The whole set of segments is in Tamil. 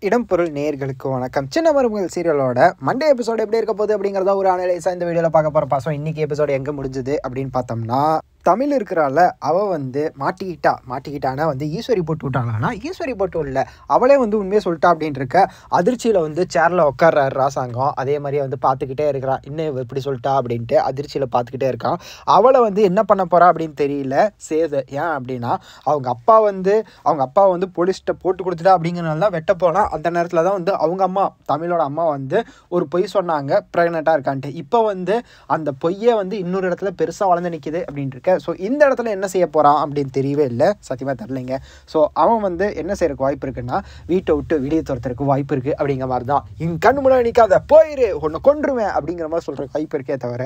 இடம் பொருள் நேயர்களுக்கு வணக்கம். சின்ன மருமகள் சீரியலோட மண்டே எபிசோடு எப்படி இருக்க போகுது அப்படிங்கிறத ஒரு அனலைஸாக இந்த வீடியோவில் பார்க்க போகிற பாசம். இன்றைக்கி எபிசோடு எங்கே முடிஞ்சுது அப்படின்னு பார்த்தோம்னா, தமிழ் இருக்கிறாள் அவள் மாட்டிக்கிட்டானா ஈஸ்வரி போட்டு விட்டாளானா ஈஸ்வரி போட்டு இல்லை, அவளே உண்மையை சொல்லிட்டா அப்படின்ட்டு இருக்க அதிர்ச்சியில் சேரில் உட்கார்றாரு ராசாங்கம். அதே மாதிரியே பார்த்துக்கிட்டே இருக்கிறான், இன்னும் இப்படி சொல்லிட்டா அப்படின்ட்டு அதிர்ச்சியில் பார்த்துக்கிட்டே இருக்கான். அவளை என்ன பண்ண போகிறா அப்படின்னு தெரியல சேது. ஏன் அப்படின்னா அவங்க அப்பா போலீஸ்கிட்ட போட்டு கொடுத்துட்டா அப்படிங்கிறனால தான் வெட்ட போனால். அந்த நேரத்தில் தான் அவங்க அம்மா தமிழோட அம்மா ஒரு பொய் சொன்னாங்க, ப்ரெக்னெண்ட்டாக இருக்கான்ட்டு. இப்போ அந்த பொய்யை இன்னொரு இடத்துல பெருசாக வளர்ந்து நிற்கிது அப்படின்ட்டு இருக்க. ஸோ இந்த இடத்துல என்ன செய்ய போகிறான் அப்படின்னு தெரியவே இல்லை, சத்தியமாக தெரிலைங்க. ஸோ அவன் என்ன செய்யறதுக்கு வாய்ப்பு இருக்குன்னா, வீட்டை விட்டு வெளியே துரத்துறதுக்கு வாய்ப்பு இருக்குது அப்படிங்கிற மாதிரி தான். என் கண் முன்னாடி நிற்காத, போயிரு, ஒன்று கொன்றுவேன் அப்படிங்கிற மாதிரி சொல்கிற வாய்ப்பு இருக்கே தவிர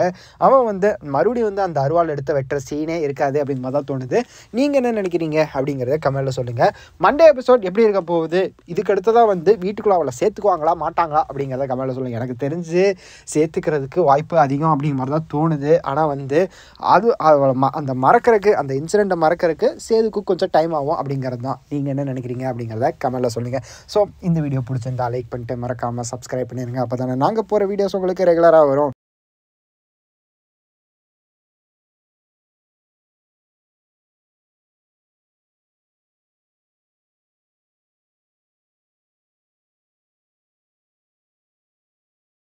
அவன் மறுபடியும் அந்த அருவாள் எடுத்து வெட்டுற சீனே இருக்காது அப்படிங்கிற மாதிரி தான் தோணுது. நீங்கள் என்ன நினைக்கிறீங்க அப்படிங்கிறத கமெண்ட்டில் சொல்லுங்கள். மண்டே எபிசோட் எப்படி இருக்க போகுது, இதுக்கு அடுத்ததான் வீட்டுக்குள்ளே அவளை சேர்த்துக்குவாங்களா மாட்டாங்களா அப்படிங்கிறத கமெண்ட்டில் சொல்லுங்கள். எனக்கு தெரிஞ்சு சேர்த்துக்கிறதுக்கு வாய்ப்பு அதிகம் அப்படிங்கிற மாதிரி தான் தோணுது. ஆனால் அந்த மறக்கிறதுக்கு, அந்த இன்சிடெண்ட்டை மறக்கிறதுக்கு சேதுக்கு கொஞ்சம் டைம் ஆகும் அப்படிங்கிறது தான். நீங்கள் என்ன நினைக்கிறீங்க அப்படிங்கிறத கமெண்ட்டில் சொல்லுங்கள். ஸோ இந்த வீடியோ பிடிச்சிருந்தா லைக் பண்ணிட்டு மறக்காமல் சப்ஸ்கிரைப் பண்ணிடுங்க. அப்போ தானே நாங்கள் போகிற வீடியோஸ் உங்களுக்கு ரெகுலராக வரும்.